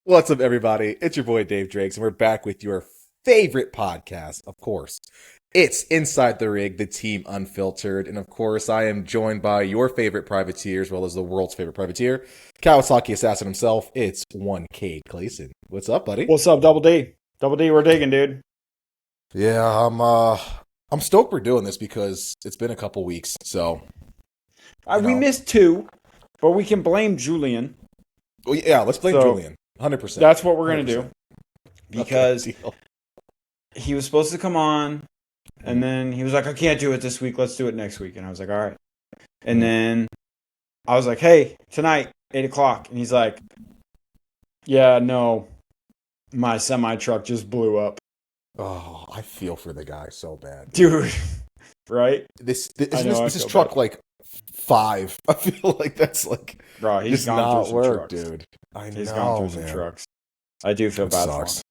What's up, everybody? It's your boy Dave Drakes, and we're back with your favorite podcast, of course. It's Inside the Rig, the team Unfiltered, and of course, I am joined by your favorite privateer, as well as the world's favorite privateer, Kawasaki assassin himself. It's one Cade Clason. What's up, buddy? What's up, Double D? Double D, we're digging, dude. Yeah, I'm stoked we're doing this because it's been a couple weeks. So We missed two, but we can blame Julian. well, yeah, let's blame Julian. 100%. That's what we're gonna do 100%. because Okay, deal. he was supposed to come on, and then he was like, "I can't do it this week. Let's do it next week." And I was like, "All right." And then I was like, "Hey, tonight, 8 o'clock," and he's like, "Yeah, no, my semi truck just blew up, Oh, I feel for the guy so bad, dude." Right? This I know, I this is feel truck bad. like 5. I feel like that's like Bro, he's just gone not through some work, trucks. dude. I He's know, gone through some man. trucks. I do feel It bad for him. sucks.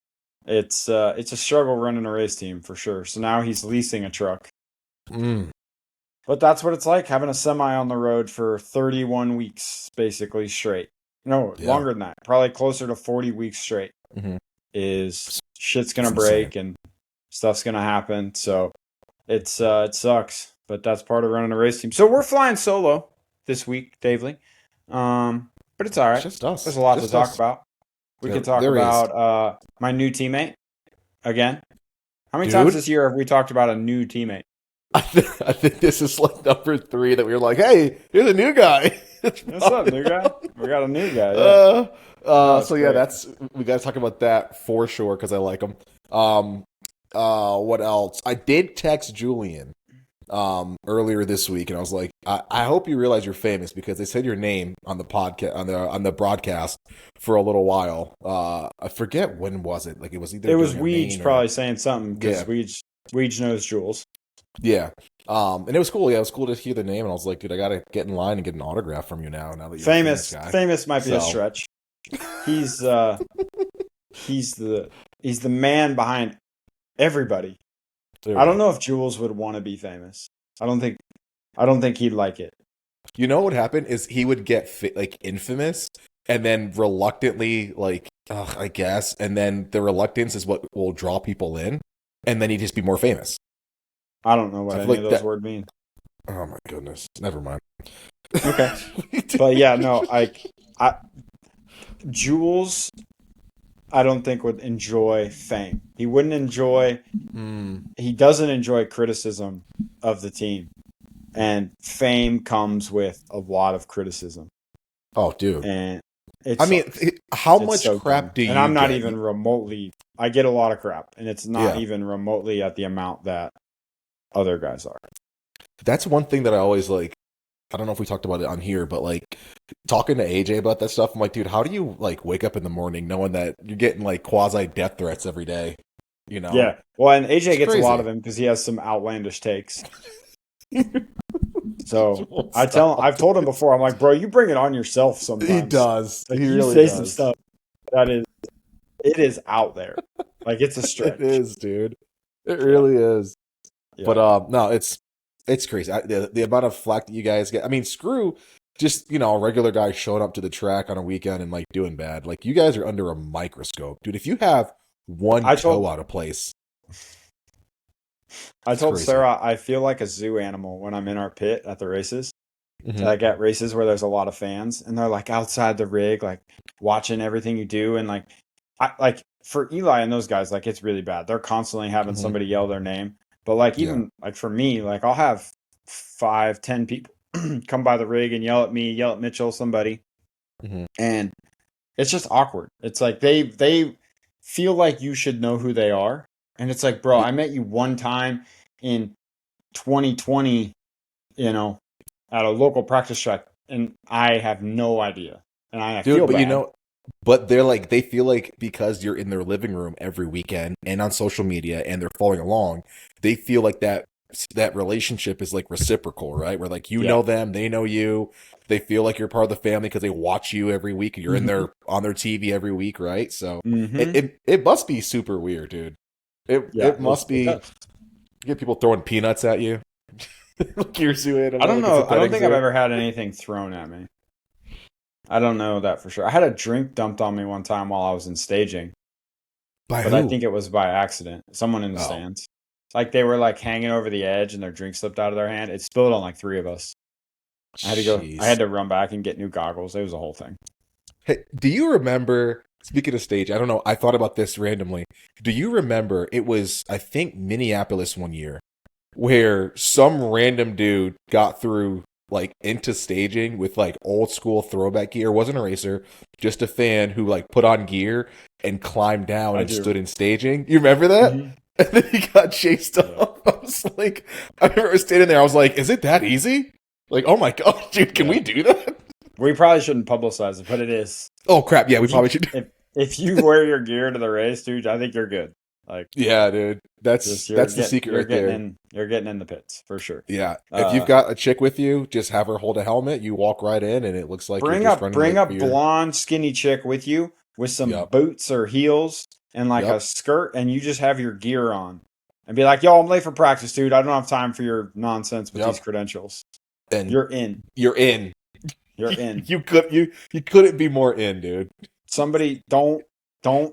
It's a struggle running a race team for sure. So now he's leasing a truck. Mm, But that's what it's like having a semi on the road for 31 weeks basically straight. No, yeah. longer than that. Probably closer to 40 weeks straight. Mhm. Is shit's going to It's insane. break and stuff's going to happen. So it sucks, but that's part of running a race team. So we're flying solo this week, Davely. But it's all right. Just us. There's a lot to Just talk us. about. We There, could talk there is. about my new teammate again. How many Dude. times this year have we talked about a new teammate? I think this is like number 3 that we were like, hey, here's a new guy. What's up, new guy? We got a new guy. Yeah. So yeah, great. that's we got to talk about that for sure because I like him. What else? I did text Julian earlier this week, and I was like, I hope you realize you're famous because they said your name on the podcast on the broadcast for a little while. I forget when was it. Like it was either It was during a Weege main or probably saying something because Yeah. Weege knows Jules. yeah. And it was cool. Yeah, it was cool to hear the name, and I was like, dude, I gotta get in line and get an autograph from you now. Now that you're a famous guy. Famous might be a So- stretch. He's the man behind everybody. There I we don't go. know if Jules would want to be famous. I don't think he'd like it. You know what would happen is he would get like infamous, and then reluctantly, like I guess, and then the reluctance is what will draw people in, and then he'd just be more famous. I don't know what I any feel of like those that- words mean. Oh my goodness, never mind. Okay. But yeah, no, Jules, I don't think would enjoy fame. He wouldn't enjoy. Mm, He doesn't enjoy criticism of the team, and fame comes with a lot of criticism. oh, dude. And I mean, how it's much so crap dumb. do you? And I'm not get? even remotely. I get a lot of crap, and it's not Yeah. even remotely at the amount that other guys are. That's one thing that I always like. I don't know if we talked about it on here, but like talking to AJ about that stuff, I'm like, dude, how do you like wake up in the morning knowing that you're getting like quasi death threats every day? You know? Yeah. Well, and AJ It's gets crazy. a lot of them because he has some outlandish takes. So Stop. I've told him before. I'm like, bro, you bring it on yourself sometimes. He does. Like, He you really say does. some stuff it is out there. Like it's a stretch. It is, dude. It really is. Yeah. But no, it's crazy. The amount of flack that you guys get. I mean, screw just a regular guy showing up to the track on a weekend and like doing bad. Like you guys are under a microscope, dude. If you have one toe out of place, I told crazy. Sarah I feel like a zoo animal when I'm in our pit at the races. Mhm. Like at races where there's a lot of fans and they're like outside the rig, like watching everything you do. And like for Eli and those guys, like it's really bad. They're constantly having Mhm. somebody yell their name. But like even like for me, like I'll have 5-10 people come by the rig and yell at me, yell at Mitchell, somebody. Mhm. And it's just awkward. It's like they feel like you should know who they are. And it's like, bro, I met you one time in 2020, at a local practice track, and I have no idea. And I Dude, feel but bad. but they feel like because you're in their living room every weekend and on social media and they're following along, they feel like that relationship is like reciprocal, right? Where like you know them, they know you, they feel like you're part of the family because they watch you every week. You're in their on their TV every week, right? So it must be super weird, dude. It must be. It does. You get people throwing peanuts at you. Like your zoo animal, I don't like a know. I don't synthetic think zoo. I've ever had anything thrown at me. I don't know that for sure. I had a drink dumped on me one time while I was in staging, By but I who? think it was by accident. Someone in the Oh, stands. Like they were like hanging over the edge and their drink slipped out of their hand. It spilled on like three of us. I jeez. had to run back and get new goggles. It was a whole thing. Hey, do you remember, speaking of stage, I don't know, I thought about this randomly. Do you remember it was, I think, Minneapolis one year where some random dude got through like into staging with like old school throwback gear? Wasn't a racer, just a fan who like put on gear and climbed down I and do. stood in staging. You remember that? Hmm. And then he got chased Yeah. off. I was like, I remember standing there. I was like, is it that easy? Like, oh my god, dude, can Yeah. we do that? We probably shouldn't publicize it, but it is. Oh crap, yeah, we If you probably should. if you wear your gear to the race, dude, I think you're good. Like Yeah, dude. That's just that's the secret right there. you're getting in the pits for sure. Yeah. If you've Uh got a chick with you, just have her hold a helmet, you walk right in and it looks like you're just running bring like a for your blonde skinny chick with you with some Yep. boots or heels and like a Yep. skirt and you just have your gear on. And be like, "Yo, I'm late for practice, dude. I don't have time for your nonsense with these Yep. credentials." And You're in. you're in. You're in. You couldn't be more in, dude. Somebody don't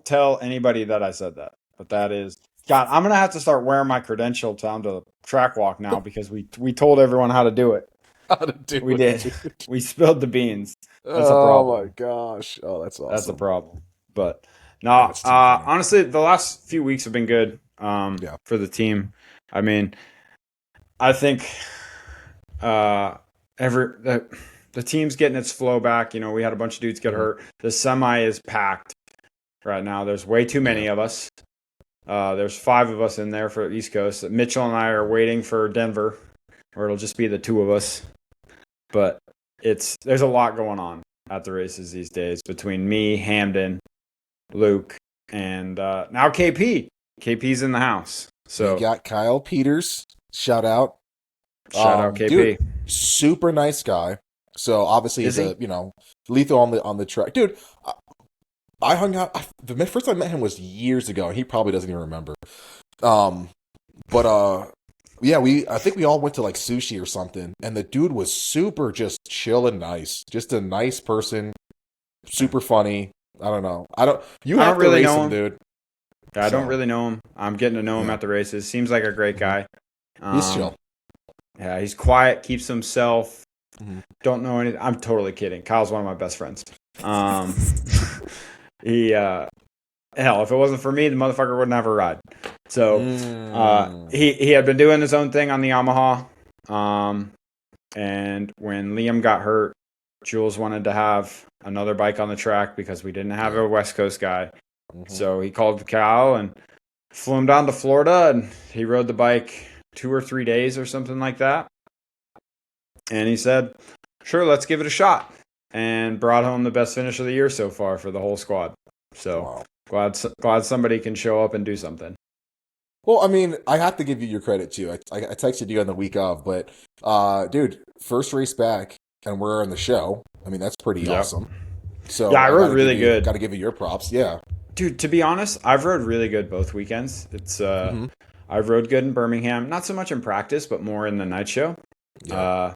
tell anybody that I said that. But that is God, I'm gonna have to start wearing my credential down to the track walk now because we told everyone how to do it. How to do We it, did. dude. We spilled the beans. That's a Oh my problem. gosh. Oh, that's That's a awesome. problem. But no, That's too funny. honestly, the last few weeks have been good Yeah. for the team. I mean, I think uh, every the team's getting its flow back. You know, we had a bunch of dudes get Mhm. hurt. The semi is packed right now. There's way too Yeah. many of us. There's 5 of us in there for East Coast. Mitchell and I are waiting for Denver, or it'll just be the 2 of us. But there's a lot going on at the races these days between me, Hamden, Luke, and now KP. KP's in the house. We So got Kyle Peters. Shout out. shout out Dude, KP. super nice guy. So obviously Is he's he? a, lethal on the track. Dude, I hung out. The first time I met him was years ago, and he probably doesn't even remember. Um, but yeah, I think we all went to like sushi or something, and the dude was super just chill and nice, just a nice person, super funny. I don't know. You I have don't to really race know him, him. dude. I don't So really know him. I'm getting to know him yeah, at the races. Seems like a great guy. he's chill. Yeah, he's quiet, keeps to himself. Mhm. Don't know anything. I'm totally kidding. Kyle's one of my best friends. Um, he hell, if it wasn't for me, the motherfucker wouldn't have a ride. So Mm. he had been doing his own thing on the Yamaha. And when Liam got hurt, Jules wanted to have another bike on the track because we didn't have Yeah. a West Coast guy. Mhm. So he called Kyle and flew him down to Florida, and he rode the bike 2 or 3 days or something like that. And he said, "Sure, let's give it a shot," and brought home the best finish of the year so far for the whole squad. So Wow. glad somebody can show up and do something. Well, I mean, I have to give you your credit too. I texted you on the week of, but dude, first race back, and we're on the show. I mean, that's pretty Yep. awesome. So Yeah, I I rode really got good. to give you your props. Yeah. Dude, to be honest, I've rode really good both weekends. Hmm. I've rode good in Birmingham, not so much in practice, but more in the night show. Yeah. Uh,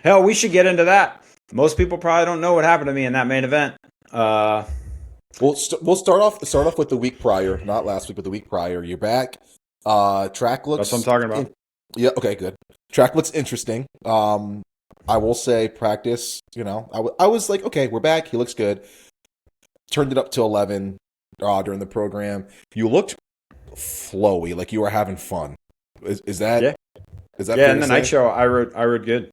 hell, we should get into that. Most people probably don't know what happened to me in that main event. We'll start off with the week prior, not last week, but the week prior. You're back. Track That's what I'm looks. talking about. Yeah. Okay. Good. Track looks interesting. I will say practice. I was like, okay, we're back. He looks good. Turned it up to 11 during the program. You looked flowy, like you were having fun. Is that Yeah. is that Yeah, fair in to the night say? show, I rode good.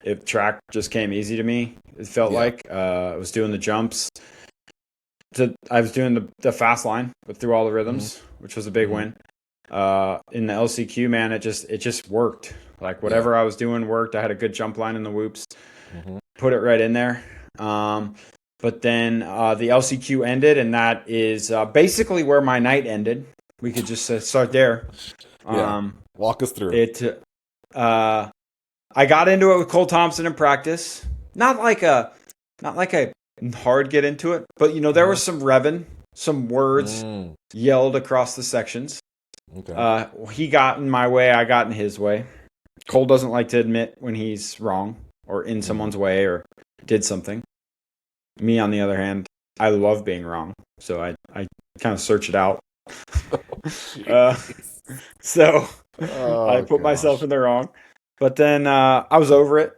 If track just came easy to me, it felt Yeah. like I was doing the jumps. I was doing the fast line through all the Hmm. rhythms, which was a big Hmm. win. In the LCQ, man, it just worked. Like Yeah. whatever I was doing worked. I had a good jump line in the whoops, Hmm. put it right in there. But then the LCQ ended, and that is basically where my night ended. We could just start there. Yeah. Um, Walk us through. it I got into it with Cole Thompson in practice. Not like a hard get into it, but there Hmm. was some revving, some words Mm. yelled across the sections. Okay. He got in my way, I got in his way. Cole doesn't like to admit when he's wrong or in Hmm. someone's way or did something. Me, on the other hand, I love being wrong. So I kind of search it out. uh, so I Oh put myself gosh. in the wrong. But then I was over it,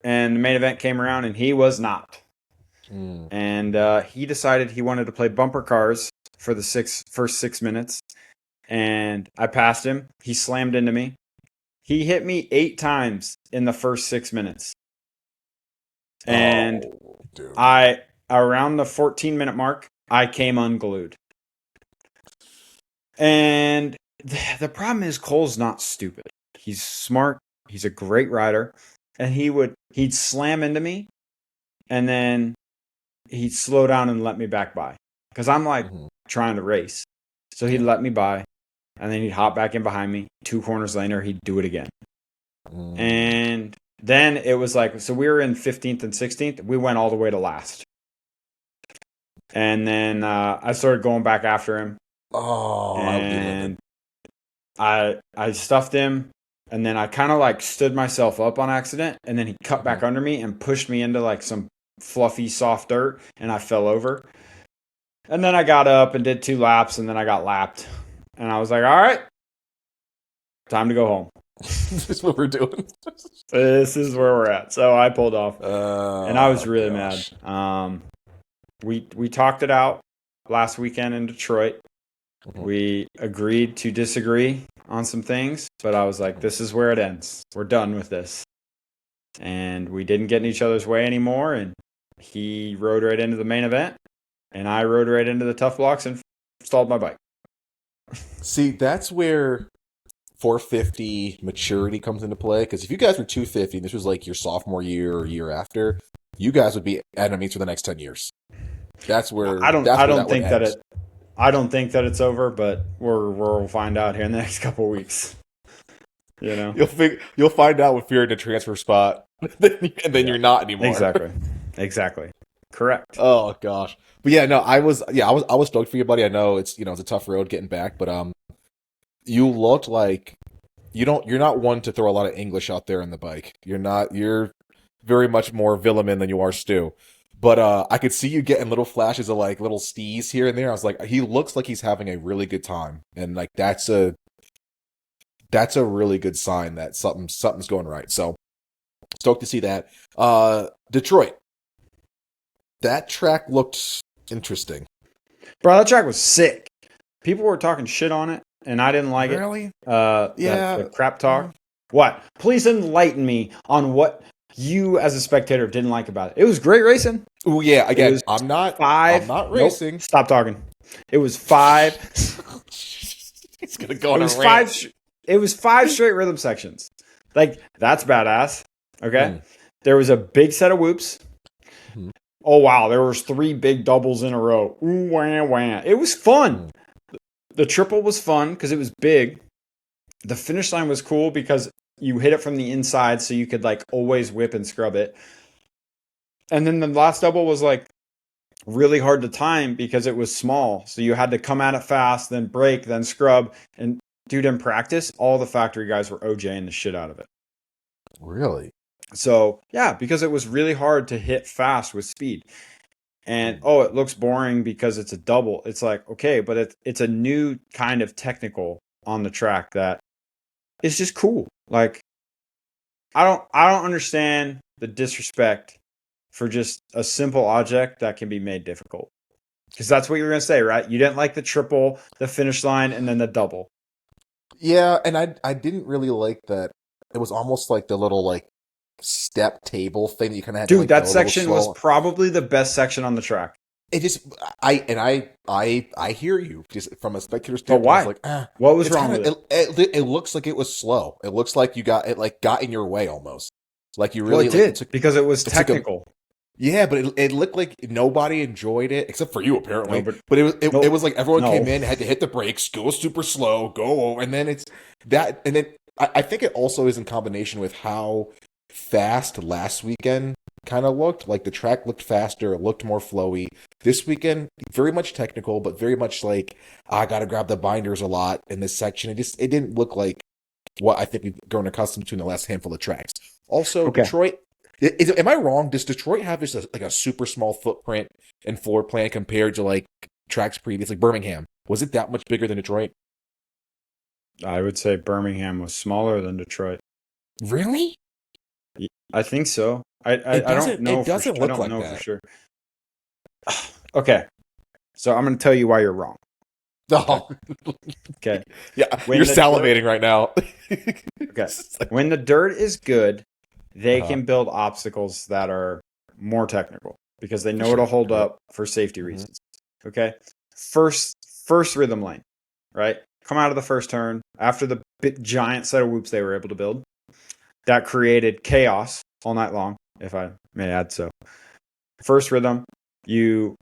and the main event came around, and he was not. Mm. And he decided he wanted to play bumper cars for the first 6 minutes. And I passed him. He slammed into me. He hit me 8 times in the first 6 minutes. And Oh, dude. around the 14-minute mark, I came unglued. And the problem is Cole's not stupid. He's smart. He's a great rider. And he'd slam into me, and then he'd slow down and let me back by. Because I'm like trying to race. So he'd let me by, and then he'd hop back in behind me. 2 corners later, he'd do it again. And then it was like, so we were in 15th and 16th. We went all the way to last. And then I started going back after him. Oh, and I stuffed him, and then I kind of like stood myself up on accident, and then he cut back under me and pushed me into like some fluffy, soft dirt, and I fell over. And then I got up and did 2 laps, and then I got lapped. And I was like, all right, time to go home. This is what we're doing. This is where we're at. So I pulled off, and I was really gosh. mad. We talked it out last weekend in Detroit. We agreed to disagree on some things, but I was like, this is where it ends. We're done with this. And we didn't get in each other's way anymore, and he rode right into the main event, and I rode right into the tough blocks and stalled my bike. See, that's where 450 maturity comes into play, because if you guys were 250 and this was like your sophomore year or year after, you guys would be enemies for the next 10 years. That's where I don't think that ends. I don't think that it's over, but we'll find out here in the next couple of weeks. You know, you'll find out if you're in a transfer spot, and then you're not anymore. Exactly. Correct. Oh gosh, but yeah, no, I was stoked for you, buddy. I know it's it's a tough road getting back, but you looked like you're not one to throw a lot of English out there in the bike. You're very much more Villeman than you are Stu. But I could see you getting little flashes of like little stees here and there. I was like, he looks like he's having a really good time, and like that's a really good sign that something's going right. So stoked to see that. Detroit, that track looked interesting. Bro, that track was sick. People were talking shit on it, and I didn't like it. Really? Yeah. The crap talk. What? Please enlighten me on what you as a spectator didn't like about it. It was great racing. Oh yeah, again, I'm not racing. Nope, stop talking. It was 5. It's gonna go on it a was rant. 5. It was 5 straight rhythm sections. Like, that's badass. Okay, there was a big set of whoops. Oh wow, there was 3 big doubles in a row. Ooh, wah, wah. It was fun. The triple was fun because it was big. The finish line was cool because you hit it from the inside, so you could like always whip and scrub it. And then the last double was like really hard to time because it was small. So you had to come at it fast, then break, then scrub. And dude, in practice, all the factory guys were OJing the shit out of it. Really? So yeah, because it was really hard to hit fast with speed. And it looks boring because it's a double. It's like, okay, but it's a new kind of technical on the track that is just cool. Like, I don't understand the disrespect for just a simple object that can be made difficult. Because that's what you were going to say, right? You didn't like the triple, the finish line, and then the double. Yeah, and I didn't really like that. It was almost like the little like step table thing that you kind of had to, like, that section was probably the best section on the track. It just I hear you just from a spectator standpoint. But why? I was like, what was wrong with it? It looks like it was slow. It looks like you got in your way almost. Like you really did because it was technical. Yeah, but it looked like nobody enjoyed it except for you apparently. But it was like everyone came in, had to hit the brakes, go super slow, go, and then it's that, and then I think it also is in combination with how fast last weekend kind of looked. Like the track looked faster, it looked more flowy. This weekend, very much technical, but very much like I got to grab the binders a lot in this section. It didn't look like what I think we've grown accustomed to in the last handful of tracks. Also, Detroit, Am I wrong? Does Detroit have just like a super small footprint and floor plan compared to like tracks previous, like Birmingham? Was it that much bigger than Detroit? I would say Birmingham was smaller than Detroit. Really? I think so. I don't know. It doesn't look like for that. sure. Okay, so I'm going to tell you why you're wrong. Oh. Okay. Yeah, you're salivating right now. Okay. When the dirt is good, they can build obstacles that are more technical because they know it'll hold up for safety reasons. Okay. First rhythm lane, right? Come out of the first turn after the big, giant set of whoops they were able to build. That created chaos all night long, if I may add so. First rhythm, you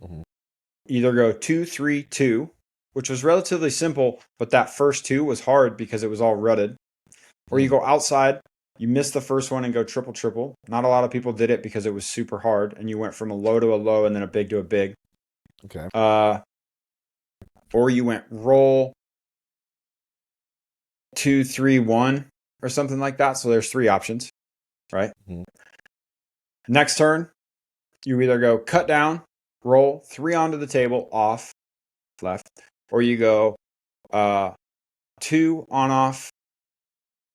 either go 2, 3, 2, which was relatively simple, but that first 2 was hard because it was all rutted. Or you go outside, you miss the first one and go triple, triple. Not a lot of people did it because it was super hard, and you went from a low to a low and then a big to a big. Okay. Or you went roll 2, 3, 1 or something like that. So there's 3 options, right? Next turn, you either go cut down, roll 3 onto the table, off, left, or you go 2 on, off,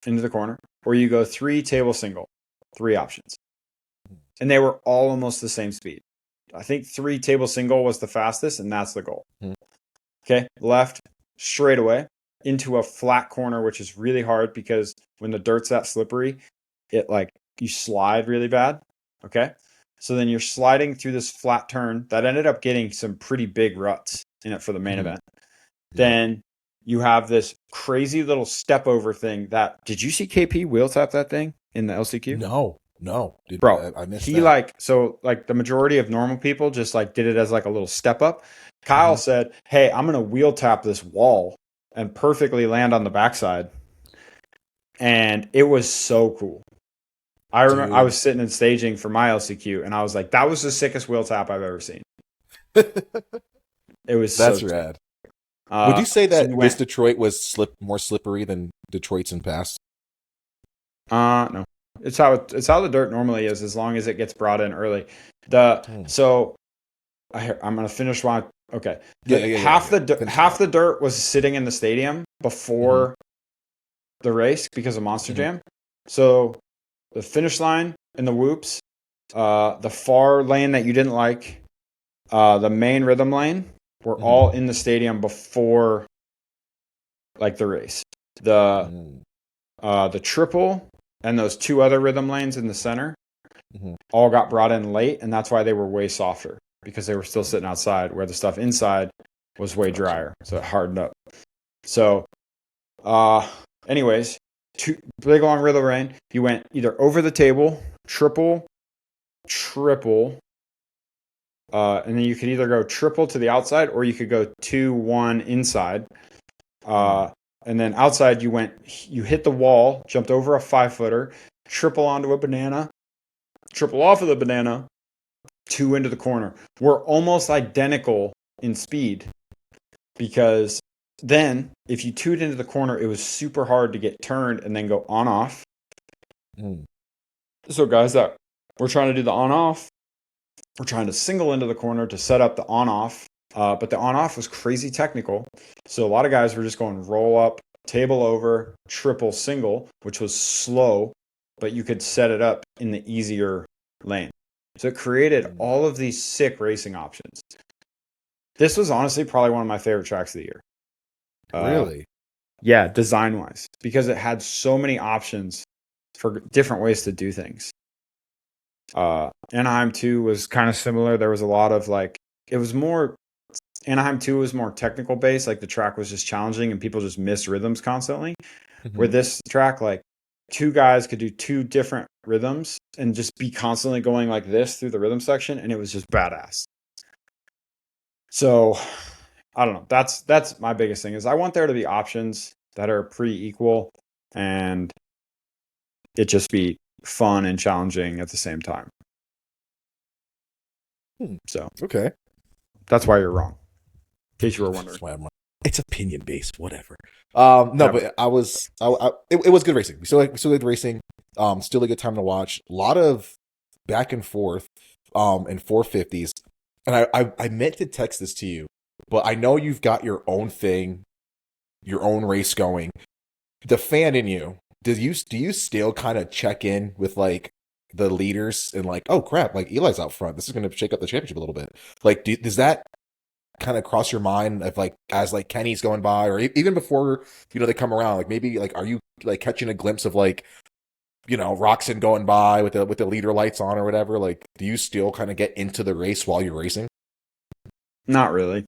into the corner, or you go 3 table single. 3 options. And they were all almost the same speed. I think 3 table single was the fastest, and that's the goal. Okay, left, straight away, into a flat corner, which is really hard because when the dirt's that slippery, it like, you slide really bad. Okay, so then you're sliding through this flat turn that ended up getting some pretty big ruts in it for the main event. Then you have this crazy little step over thing that, did you see KP wheel tap that thing in the LCQ? No. Bro, I missed he that. like the majority of normal people just like did it as like a little step up. Kyle said, hey, I'm going to wheel tap this wall and perfectly land on the backside. And it was so cool. I remember I was sitting in staging for my LCQ and I was like, that was the sickest wheel tap I've ever seen. It was That's rad. Would you say that this Detroit was more slippery than Detroit's in past? No. It's how the dirt normally is, as long as it gets brought in early. So I'm gonna finish one. Okay. Half the dirt was sitting in the stadium before the race because of Monster Jam. So the finish line and the whoops, the far lane that you didn't like, the main rhythm lane were all in the stadium before like the race. The triple and those 2 other rhythm lanes in the center all got brought in late, and that's why they were way softer because they were still sitting outside where the stuff inside was way drier, so it hardened up. So anyways, 2 big long rhythm lane, you went either over the table, triple, and then you could either go triple to the outside or you could go 2, 1 inside. And then outside you hit the wall, jumped over a 5-footer, triple onto a banana, triple off of the banana, 2 into the corner. We're almost identical in speed because then if you 2'd into the corner, it was super hard to get turned and then go on off. So guys that we're trying to do the on off, we're trying to single into the corner to set up the on off. But the on-off was crazy technical. So a lot of guys were just going roll up, table over, triple single, which was slow, but you could set it up in the easier lane. So it created all of these sick racing options. This was honestly probably one of my favorite tracks of the year. Really? Yeah, design-wise. Because it had so many options for different ways to do things. Anaheim 2 was kind of similar. There was a lot of Anaheim 2 was more technical based, like the track was just challenging and people just missed rhythms constantly. Where this track, like 2 guys could do 2 different rhythms and just be constantly going like this through the rhythm section, and it was just badass. So I don't know. That's my biggest thing is I want there to be options that are pretty equal and it just be fun and challenging at the same time. So okay, that's why you're wrong. In case you were wondering. It's opinion based, whatever. But it was good racing. We still like racing. Still a good time to watch. A lot of back and forth in 450s. And I meant to text this to you, but I know you've got your own thing, your own race going. The fan in you, do you still kind of check in with like the leaders and like, oh crap, like Eli's out front. This is going to shake up the championship a little bit. Like, does that kind of cross your mind of like as like Kenny's going by, or even before they come around? Like maybe like are you like catching a glimpse of like Roxon going by with the leader lights on or whatever? Like, do you still kind of get into the race while you're racing? Not really,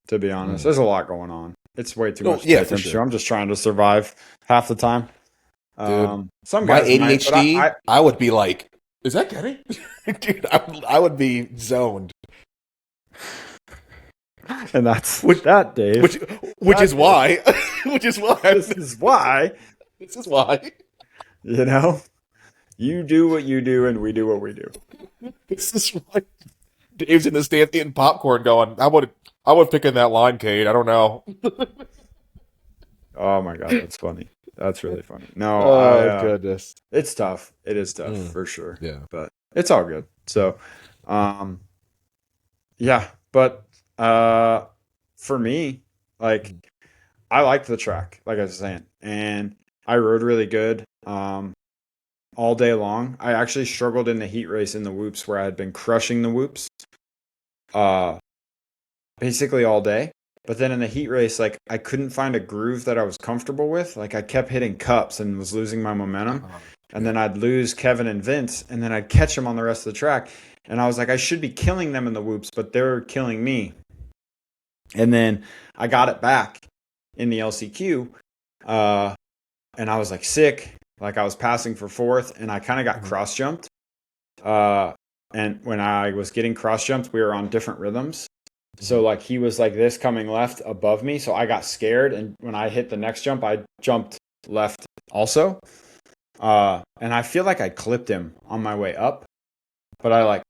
to be honest. There's a lot going on. It's way too much to pay attention to. I'm just trying to survive half the time. Dude, Some my guys ADHD, might, I would be like, is that Kenny? Dude, I would be zoned. And that's that, Dave. Which is why. Which is why. This is why. This is why. You do what you do, and we do what we do. This is why. Dave's in the stand eating popcorn, going, I would pick in that line, Cade. I don't know. Oh my god, that's funny. That's really funny. No, goodness, it's tough. It is tough for sure. Yeah, but it's all good. So, yeah. But for me, like, I liked the track, like I was saying, and I rode really good all day long. I actually struggled in the heat race in the whoops where I had been crushing the whoops basically all day. But then in the heat race, like, I couldn't find a groove that I was comfortable with. Like, I kept hitting cups and was losing my momentum. And then I'd lose Kevin and Vince, and then I'd catch them on the rest of the track. And I was like, I should be killing them in the whoops, but they're killing me. And then I got it back in the LCQ, and I was like sick. Like, I was passing for fourth, and I kind of got cross-jumped. And when I was getting cross-jumped, we were on different rhythms. So, like, he was like this coming left above me, so I got scared, and when I hit the next jump, I jumped left also. And I feel like I clipped him on my way up, but I, like,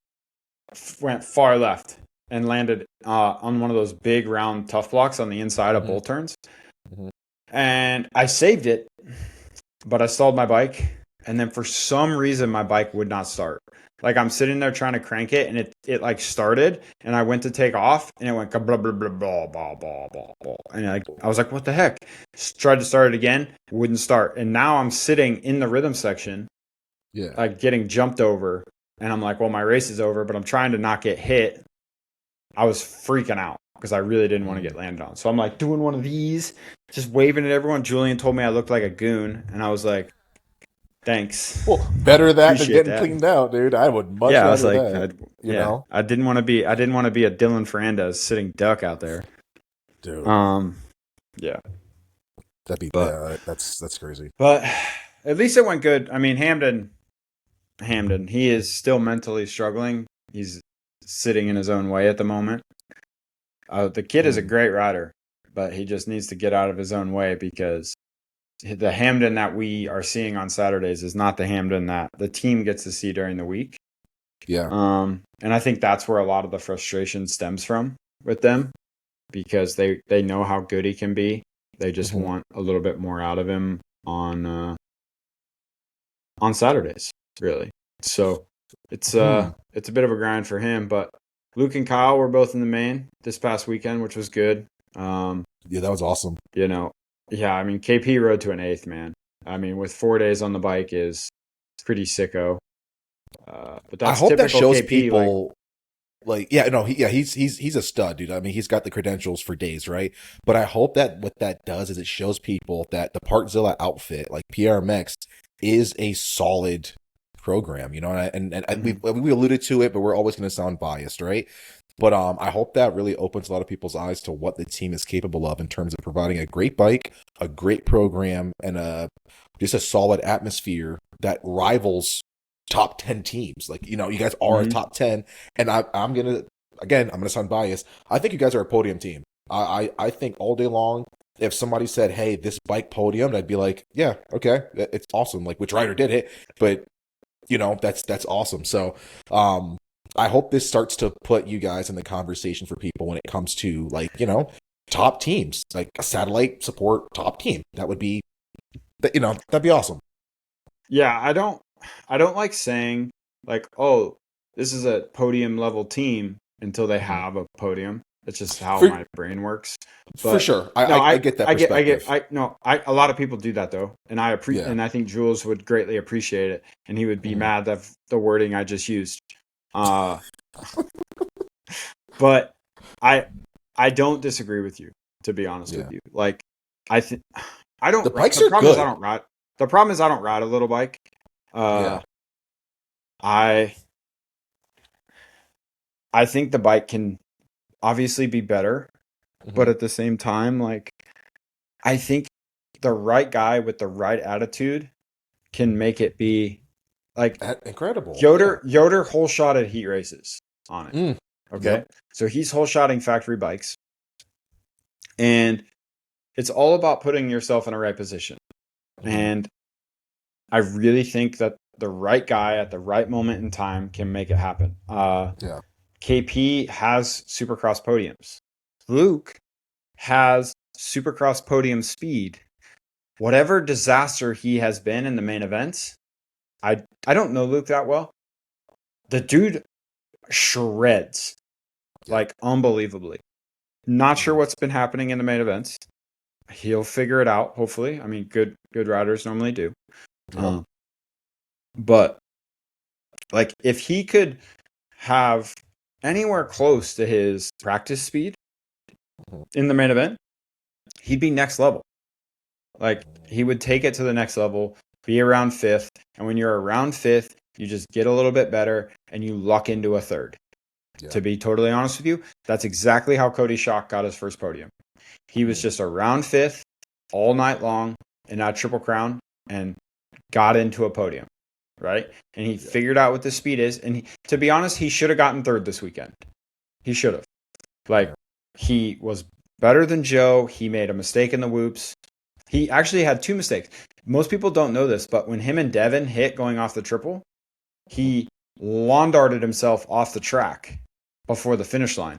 went far left and landed on one of those big, round, tough blocks on the inside of bull turns. And I saved it, but I stalled my bike, and then for some reason, my bike would not start. Like, I'm sitting there trying to crank it, and it like started, and I went to take off, and it went blah, blah, blah, blah, blah, blah, blah, blah. And I was like, what the heck? Tried to start it again, wouldn't start. And now I'm sitting in the rhythm section, like getting jumped over, and I'm like, well, my race is over, but I'm trying to not get hit. I was freaking out because I really didn't want to get landed on. So I'm like doing one of these, just waving at everyone. Julian told me I looked like a goon, and I was like, thanks. Well, better that Appreciate than getting that. cleaned out, dude. I would much rather I was like, that. You know? I didn't want to be a Dylan Ferrandez sitting duck out there. Dude. Yeah. That's crazy. But at least it went good. I mean, Hamden, he is still mentally struggling. He's sitting in his own way at the moment. The kid is a great rider, but he just needs to get out of his own way, because the Hamden that we are seeing on Saturdays is not the Hamden that the team gets to see during the week. Yeah. And I think that's where a lot of the frustration stems from with them, because they know how good he can be. They just want a little bit more out of him on Saturdays, really. So it's a bit of a grind for him. But Luke and Kyle were both in the main this past weekend, which was good. Yeah, that was awesome. Yeah, I mean, KP rode to an 8th, man. I mean, with 4 days on the bike is pretty sicko. But that's I hope that shows KP, people, he's a stud, dude. I mean, he's got the credentials for days, right? But I hope that what that does is it shows people that the Partzilla outfit, like PRMX, is a solid program, we alluded to it, but we're always going to sound biased, right? But I hope that really opens a lot of people's eyes to what the team is capable of in terms of providing a great bike, a great program, and just a solid atmosphere that rivals top 10 teams. Like, you guys are a top 10, and I'm going to sound biased. I think you guys are a podium team. I think all day long, if somebody said, hey, this bike podium, I'd be like, yeah, okay, it's awesome. Like, which rider did it? But, that's awesome. So, I hope this starts to put you guys in the conversation for people when it comes to, like, top teams, like a satellite support top team. That would be, that'd be awesome. Yeah, I don't like saying like, oh, this is a podium level team until they Mhm. have a podium. That's just how For my brain works. for But sure, no, I get that perspective. a lot of people do that though, and Yeah. and I think Jules would greatly appreciate it, and he would be Mhm. mad that the wording I just used. Uh, but I I don't disagree with you, to be honest with Yeah. you. Like, I think I don't. The bikes The are problem is I good. don't ride. The problem is I don't ride a little bike. Uh, Yeah. I I think the bike can obviously be better, but Mhm. at the same time, like I think the right guy with the right attitude can make it be like Incredible. Yeah. Yoder whole shotted heat races on it. Mm. Okay, Yep. so he's whole shotting factory bikes, and it's all about putting yourself in a right position. Mhm. And I really think that the right guy at the right moment in time can make it happen. Yeah. KP has Supercross podiums. Luke has Supercross podium speed. Whatever disaster he has been in the main events, I don't know Luke that well. The dude shreds Yeah. like unbelievably. Not sure Mhm. what's been happening in the main events. He'll figure it out, hopefully. I mean, good riders normally do. Yep. Um, but like if he could have anywhere close to his practice speed Mhm. in the main event, he'd be next level. Like he would take it to the next level, be around fifth, and when you're around fifth, you just get a little bit better and you luck into a third. Yeah. To be totally honest with you, that's exactly how Cody Schock got his first podium. He was Mhm. just around fifth all night long in that Triple Crown and got into a podium, right? And he Yeah. figured out what the speed is. And to be honest, he should have gotten third this weekend. He should have. Yeah. Like, he was better than Joe. He made a mistake in the whoops. He actually had two mistakes. Most people don't know this, but when him and Devin hit going off the triple, Mhm. he lawn darted himself off the track before the finish line.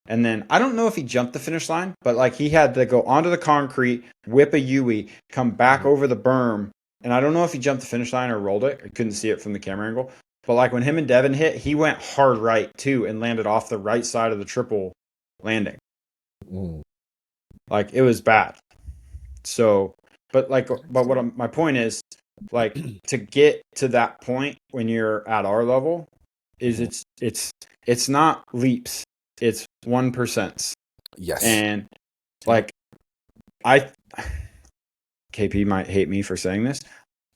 And then I don't know if he jumped the finish line, but like he had to go onto the concrete, whip a Yui, come back Mhm. over the berm. And I don't know if he jumped the finish line or rolled it. I couldn't see it from the camera angle. But like when him and Devin hit, he went hard right too and landed off the right side of the triple landing. Mhm. Like it was bad. So, but my point is, like, to get to that point when you're at our level, is Mhm. it's not leaps, it's 1%. Yes. And Yep. like I, KP might hate me for saying this.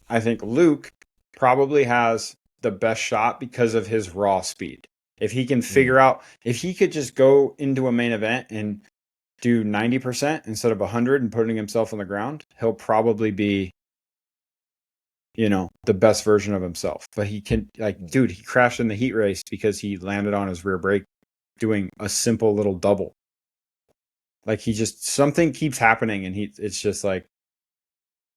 I think Luke probably has the best shot because of his raw speed. If he can Mm. figure out, if he could just go into a main event and do 90% instead of 100 and putting himself on the ground, he'll probably be, the best version of himself. But he can, like, Mm. dude, he crashed in the heat race because he landed on his rear brake doing a simple little double. Like, something keeps happening, and it's just like,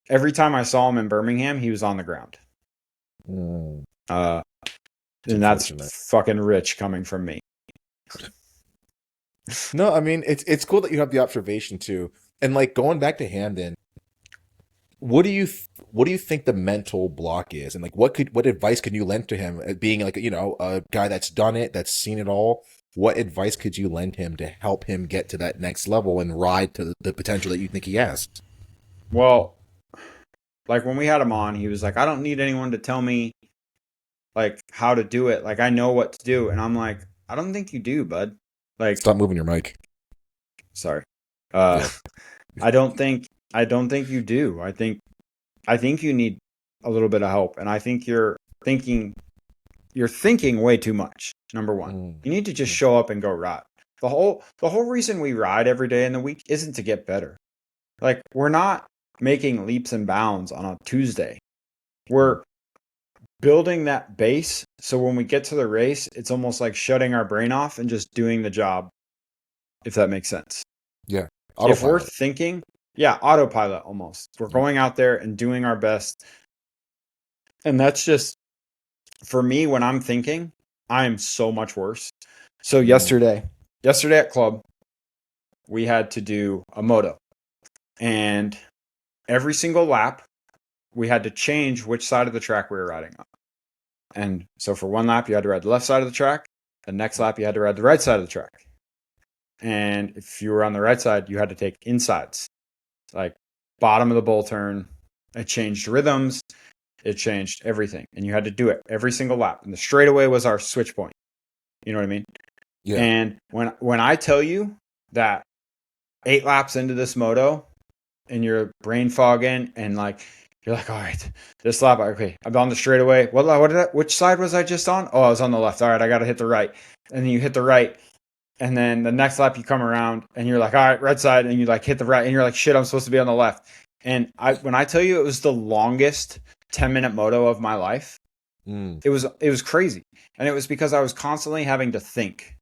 every time I saw him in Birmingham, he was on the ground. Mm. Uh, It's and that's unfortunate. fucking rich coming from me. No, I mean it's cool that you have the observation too. And like going back to Hamden, what do you think the mental block is, and like what advice can you lend to him, being like a guy that's done it, that's seen it all? What advice could you lend him to help him get to that next level and ride to the potential that you think he has? Well, like when we had him on, he was like, I don't need anyone to tell me like how to do it. Like I know what to do. And I'm like, I don't think you do, bud. Like, Stop moving your mic. sorry. Uh Yeah. I don't think you do. I think you need a little bit of help. And I think thinking you're thinking way too much. Number one. Mm. You need to just Mm. show up and go ride. The whole reason we ride every day in the week isn't to get better. Like we're not making leaps and bounds on a Tuesday. Mm. We're building that base so when we get to the race, it's almost like shutting our brain off and just doing the job, if that makes sense. Yeah. If we're Autopilot. thinking, yeah, autopilot almost. We're Yep. going out there and doing our best. And that's just for me when I'm thinking, I am so much worse. So Mm. yesterday at club, we had to do a moto. And every single lap, we had to change which side of the track we were riding on. And so for one lap, you had to ride the left side of the track. The next lap, you had to ride the right side of the track. And if you were on the right side, you had to take insides, like bottom of the bowl turn. It changed rhythms. It changed everything. And you had to do it every single lap. And the straightaway was our switch point. You know what I mean? Yeah. And when I tell you that 8 laps into this moto and you're brain fogging and like, you're like, all right, this lap, okay, I'm on the straightaway. Which side was I just on? Oh, I was on the left. All right, I got to hit the right. And then you hit the right. And then the next lap you come around and you're like, all right, right side. And you like hit the right. And you're like, shit, I'm supposed to be on the left. And when I tell you it was the longest 10-minute moto of my life, it was crazy. And it was because I was constantly having to think.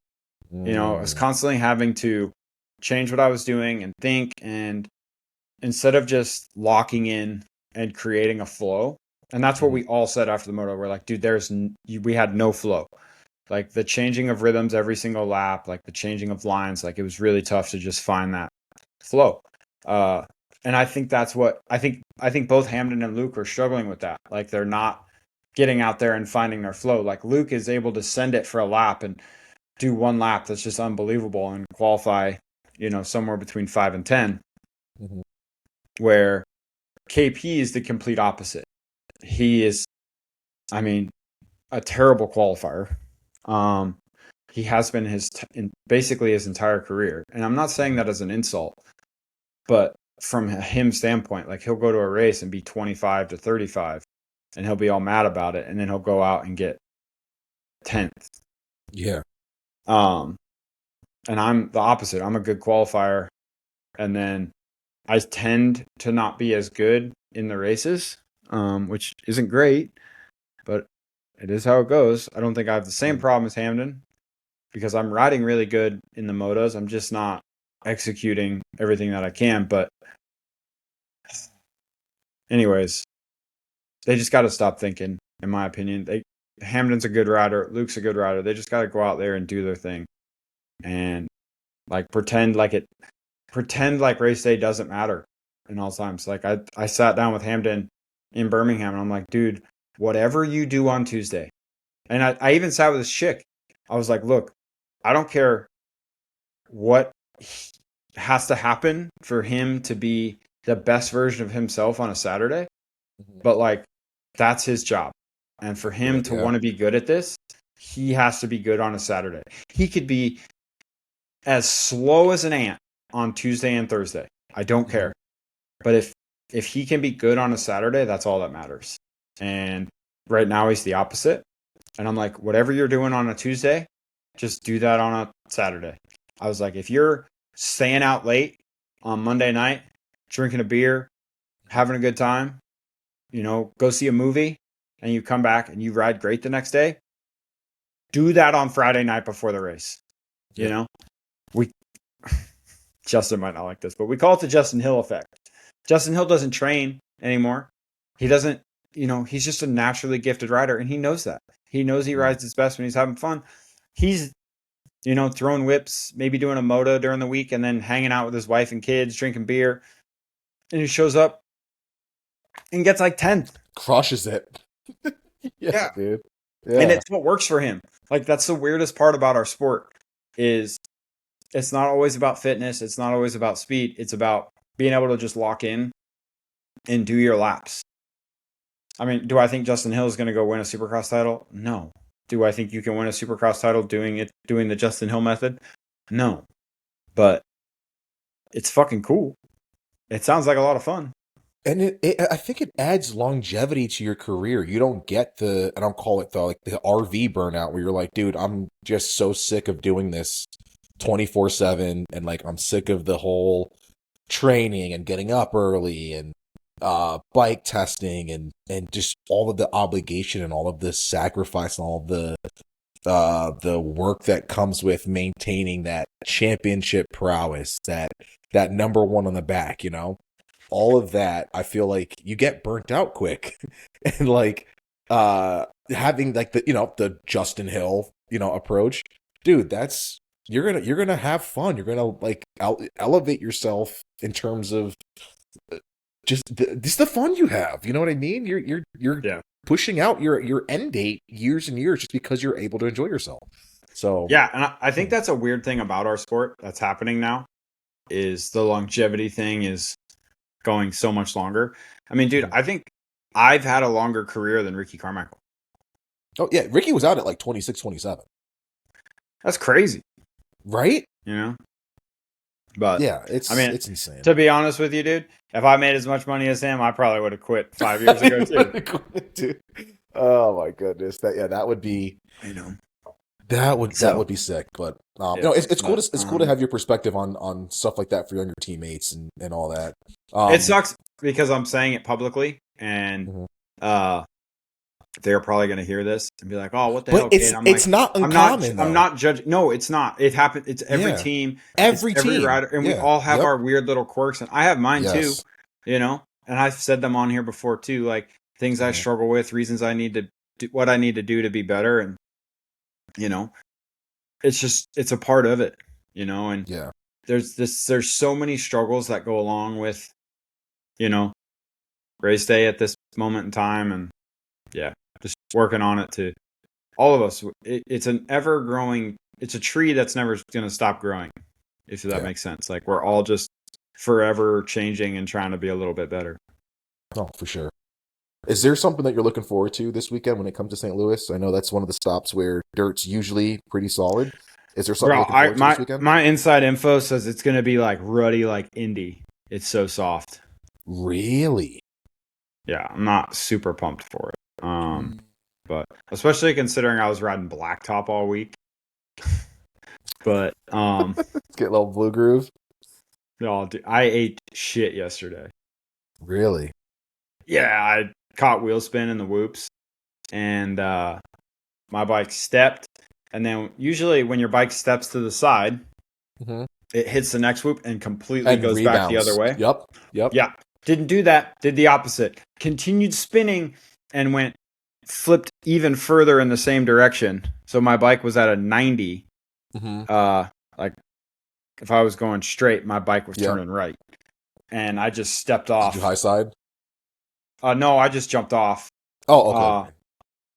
You know, I was constantly having to change what I was doing and think. And instead of just locking in and creating a flow, and that's what we all said after the moto. We're like, dude, we had no flow. Like the changing of rhythms every single lap, like the changing of lines, like it was really tough to just find that flow. And I think that's what I think both Hamden and Luke are struggling with that. Like they're not getting out there and finding their flow. Like Luke is able to send it for a lap and do one lap that's just unbelievable and qualify, you know, somewhere between 5 and 10. Where KP is the complete opposite. He is, I mean, a terrible qualifier. He has been basically his entire career. And I'm not saying that as an insult, but from him standpoint, like he'll go to a race and be 25 to 35 and he'll be all mad about it. And then he'll go out and get 10th. Yeah. And I'm the opposite. I'm a good qualifier. And then I tend to not be as good in the races, which isn't great, but it is how it goes. I don't think I have the same problem as Hamden because I'm riding really good in the motos. I'm just not executing everything that I can. But anyways, they just got to stop thinking, in my opinion. Hamden's a good rider. Luke's a good rider. They just got to go out there and do their thing and like pretend like race day doesn't matter in all times. Like I sat down with Hamden in Birmingham and I'm like, dude, whatever you do on Tuesday. And I even sat with this chick. I was like, look, I don't care what has to happen for him to be the best version of himself on a Saturday. But like, that's his job. And for him to want to be good at this, he has to be good on a Saturday. He could be as slow as an ant on Tuesday and Thursday. I don't care. But if he can be good on a Saturday, that's all that matters. And right now he's the opposite. And I'm like, whatever you're doing on a Tuesday, just do that on a Saturday. I was like, if you're staying out late on Monday night, drinking a beer, having a good time, you know, go see a movie, and you come back and you ride great the next day, do that on Friday night before the race. You know? Justin might not like this, but we call it the Justin Hill effect. Justin Hill doesn't train anymore. He doesn't, you know, he's just a naturally gifted rider, and he knows that. He knows he rides his best when he's having fun. He's, you know, throwing whips, maybe doing a moto during the week, and then hanging out with his wife and kids, drinking beer. And he shows up and gets like 10th. Crushes it. Yeah, dude. Yeah. And it's what works for him. Like, that's the weirdest part about our sport is it's not always about fitness. It's not always about speed. It's about being able to just lock in and do your laps. I mean, do I think Justin Hill is going to go win a Supercross title? No. Do I think you can win a Supercross title doing the Justin Hill method? No. But it's fucking cool. It sounds like a lot of fun. And I think it adds longevity to your career. You don't get I don't call it the RV burnout where you're like, dude, I'm just so sick of doing this 24/7, and like I'm sick of the whole training and getting up early and bike testing and just all of the obligation and all of the sacrifice and all of the work that comes with maintaining that championship prowess, that number one on the back, you know. All of that, I feel like you get burnt out quick. And like having like the Justin Hill, approach, dude, you're gonna have fun. You're gonna like elevate yourself in terms of just the fun you have. You know what I mean? You're pushing out your end date years and years just because you're able to enjoy yourself. So Yeah, and I think that's a weird thing about our sport that's happening now is the longevity thing is going so much longer. I mean, dude, I think I've had a longer career than Ricky Carmichael. oh yeah, Ricky was out at like 26, 27. That's crazy, Right? you know? But Yeah, I mean, it's insane. to be honest with you, dude, if I made as much money as him, I probably would have quit 5 years ago too. Oh my goodness. That would be You know. that would be sick. But Yeah, you know, it's cool but, to cool to have your perspective on stuff like that for younger teammates and all that. It sucks because I'm saying it publicly and Mhm. they're probably going to hear this and be like, "Oh, what the But hell, kid?" I'm it's like, not uncommon I'm though. not judging. No, it's not. It happened. It's every Yeah. team. It's Every every team. rider, and we Yeah. all have Yep. our weird little quirks, and I have mine too. Yes. You know, and I've said them on here before too, like things I Mhm. struggle with, reasons I need to do, what I need to do to be better, and you know, it's a part of it. You know, and Yeah. there's so many struggles that go along with, you know, race day at this moment in time, and yeah, just working on it to all of us. It's an ever growing. It's a tree that's never going to stop growing. If that Yeah. makes sense. Like we're all just forever changing and trying to be a little bit better. Oh, for sure. Is there something that you're looking forward to this weekend when it comes to St. Louis? I know that's one of the stops where dirt's usually pretty solid. Is there something Bro, you're looking forward to this weekend? my inside info says it's going to be like ruddy, like Indy. It's so soft. Really? Yeah, I'm not super pumped for it. But especially considering I was riding blacktop all week. But Get a little blue groove. no, dude, I ate shit yesterday. Really? Yeah, I caught wheel spin in the whoops, and my bike stepped. And then usually when your bike steps to the side, Mm-hmm. it hits the next whoop and completely And goes back the other rebounds. way. Yep. Yep. Yeah, didn't do that. Did the opposite. Continued spinning and flipped even further in the same direction. So my bike was at a 90. Mm-hmm. Like if I was going straight, my bike was Yep. turning right, and I just stepped Did off. you high side? No, I just jumped off. Oh, okay.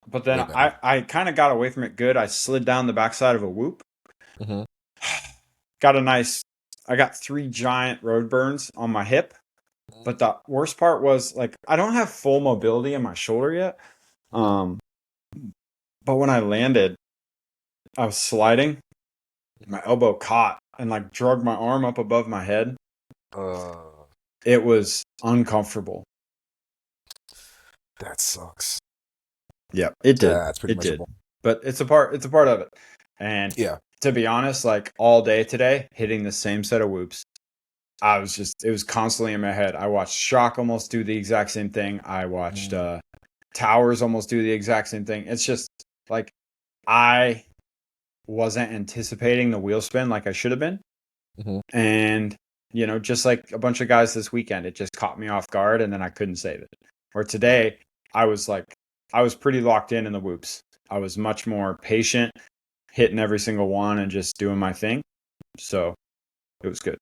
But then I kind of got away from it good. I slid down the backside of a whoop. Mm-hmm. I got 3 giant road burns on my hip. But the worst part was like I don't have full mobility in my shoulder yet. But when I landed, I was sliding. My elbow caught and like drug my arm up above my head. It was uncomfortable. That sucks. Yep, it did. That's pretty miserable. But it's a part of it. And Yeah. to be honest, like all day today, hitting the same set of whoops. It was constantly in my head. I watched Shock almost do the exact same thing. I watched Towers almost do the exact same thing. It's just like I wasn't anticipating the wheel spin like I should have been. Mm-hmm. And, you know, just like a bunch of guys this weekend, it just caught me off guard and then I couldn't save it. Or today, I was pretty locked in the whoops. I was much more patient, hitting every single one and just doing my thing. So it was good.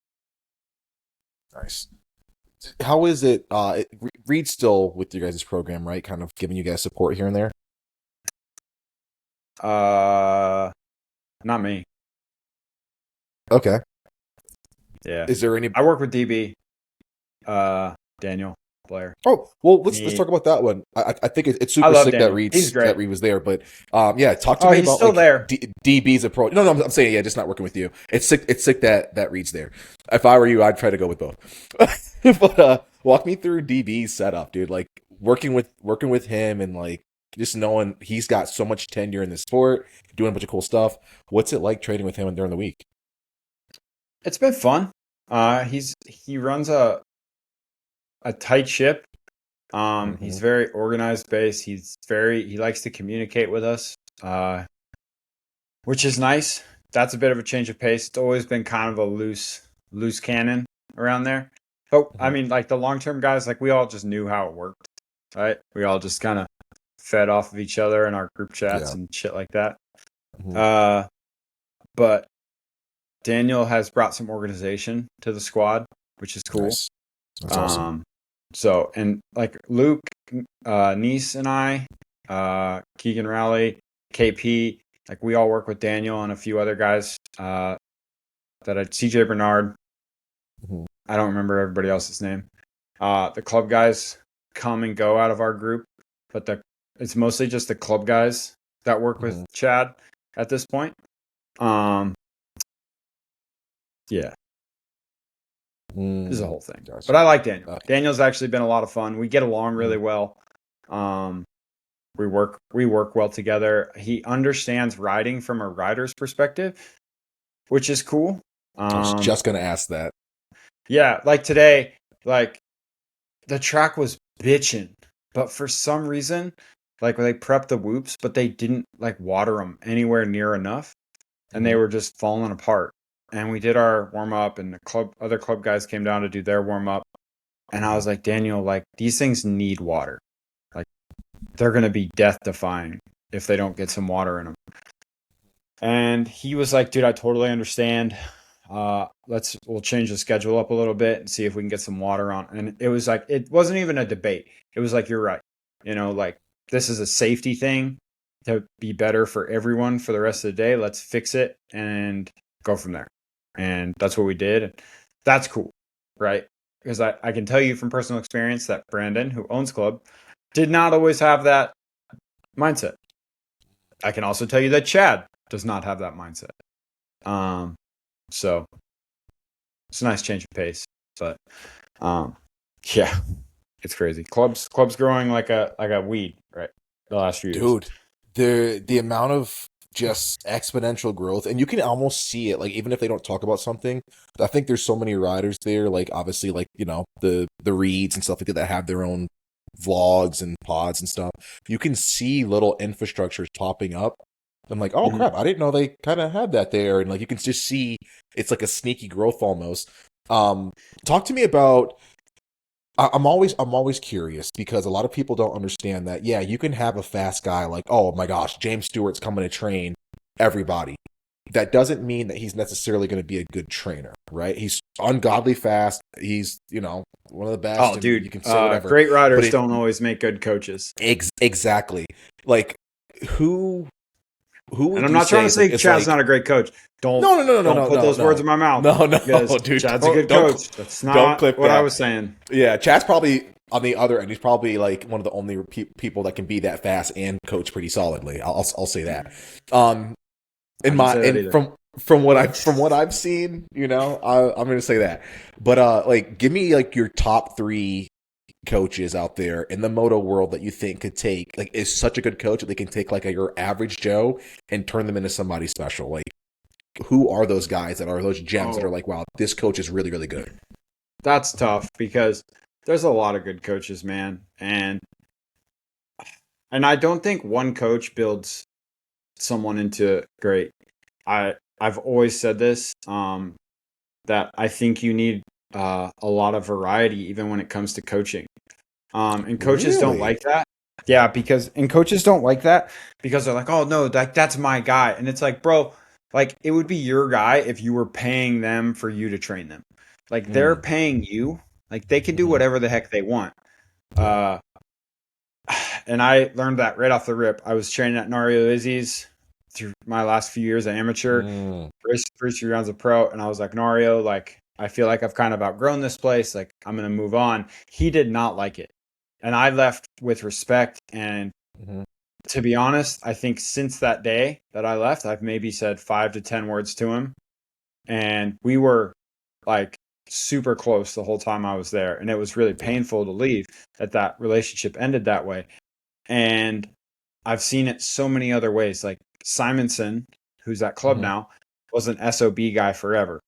Nice. How is it? Reed's still with your guys' program, right? Kind of giving you guys support here and there. Not me. Okay. Yeah. Is there any? I work with DB. Daniel Blair. Oh well, let's talk about that one. I think it's super sick Daniel. that Reed was there. But yeah, talk to me he's about still like there. DB's approach. No, I'm saying yeah, just not working with you. It's sick. It's sick that Reed's there. If I were you, I'd try to go with both. But walk me through DB's setup, dude. Like working with him and like just knowing he's got so much tenure in the sport, doing a bunch of cool stuff. What's it like trading with him during the week? It's been fun. He runs a tight ship. He's very organized based. He likes to communicate with us, which is nice. That's a bit of a change of pace. It's always been kind of a loose cannon around there. But I mean, like the long-term guys, like we all just knew how it worked, right? We all just kind of fed off of each other in our group chats and shit like that. But Daniel has brought some organization to the squad, which is cool. Nice. That's awesome. So, and like Luke Nice and I, Keegan Rowley, KP, like we all work with Daniel and a few other guys, CJ Bernard. Mhm. I don't remember everybody else's name. The club guys come and go out of our group, but it's mostly just the club guys that work with Chad at this point. Yeah. This is a whole thing. Gotcha. But I like Daniel. Daniel's actually been a lot of fun. We get along really well. We work well together. He understands riding from a rider's perspective, which is cool. I was just gonna ask that. Yeah, like today, like the track was bitching, but for some reason, like they prepped the whoops, but they didn't like water them anywhere near enough, and they were just falling apart. And we did our warm up, and other club guys came down to do their warm up, and I was like, Daniel, like these things need water. Like they're gonna be death defying if they don't get some water in them. And he was like, dude, I totally understand. We'll change the schedule up a little bit and see if we can get some water on. And it was like, it wasn't even a debate. It was like, you're right. Like this is a safety thing to be better for everyone for the rest of the day. Let's fix it and go from there. And that's what we did. And that's cool. Right. Because I can tell you from personal experience that Brandon, who owns club, did not always have that mindset. I can also tell you that Chad does not have that mindset. So it's a nice change of pace, but yeah, it's crazy. Club's growing like a weed, right? The last few years. Dude, the amount of just exponential growth, and you can almost see it, like even if they don't talk about something. I think there's so many riders there, like obviously like, the Reeds and stuff like that have their own vlogs and pods and stuff. You can see little infrastructures popping up. I'm like, oh crap, I didn't know they kind of had that there. And like you can just see it's like a sneaky growth almost. Talk to me about I'm always curious because a lot of people don't understand that, yeah, you can have a fast guy like, oh my gosh, James Stewart's coming to train everybody. That doesn't mean that he's necessarily going to be a good trainer, right? He's ungodly fast. He's, one of the best. Oh, dude, you can say whatever. Great riders don't always make good coaches. Exactly. Like, who and I'm not trying to say Chad's not a great coach. Don't put those words in my mouth. No, dude. Chad's a good coach. That's not what I was saying. Yeah, Chad's probably on the other end. He's probably like one of the only people that can be that fast and coach pretty solidly. I'll say that. From what I've seen, I'm going to say that. But like, give me like your top 3 coaches out there in the moto world that you think could take, like, is such a good coach that they can take like your average Joe and turn them into somebody special. Like, who are those guys that are those gems that are like, wow, this coach is really, really good? That's tough because there's a lot of good coaches, man. And I don't think one coach builds someone into great. I've always said this, that I think you need a lot of variety even when it comes to coaching. And coaches don't like that. Yeah, coaches don't like that because they're like, oh no, that's my guy. And it's like, bro, like it would be your guy if you were paying them for you to train them. Like they're paying you. Like they can do whatever the heck they want. And I learned that right off the rip. I was training at Nario Izzy's through my last few years at amateur, first few rounds of pro, and I was like, Nario, like I feel like I've kind of outgrown this place. Like I'm gonna move on. He did not like it. And I left with respect. And to be honest, I think since that day that I left, I've maybe said 5 to 10 words to him. And we were like super close the whole time I was there. And it was really painful to leave that relationship ended that way. And I've seen it so many other ways. Like Simonson, who's at club now, was an SOB guy forever.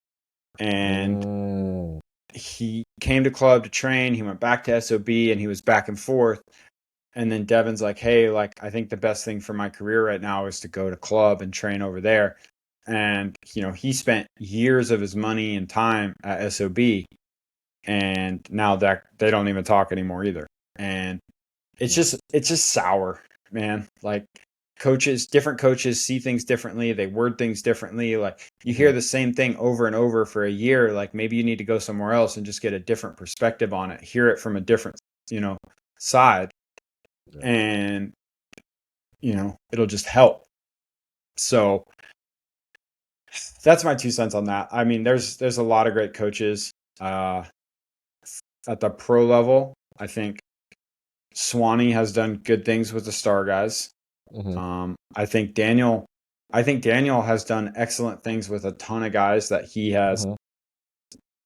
And he came to club to train. He went back to SOB and he was back and forth. And then Devin's like, hey, like, I think the best thing for my career right now is to go to club and train over there. And, he spent years of his money and time at SOB. And now that they don't even talk anymore either. And it's just sour, man. Like different coaches see things differently. They word things differently. Like you hear the same thing over and over for a year. Like maybe you need to go somewhere else and just get a different perspective on it. Hear it from a different, side. Yeah. and it'll just help. So that's my 2 cents on that. I mean, there's a lot of great coaches at the pro level. I think Swanee has done good things with the star guys. I think Daniel has done excellent things with a ton of guys that he has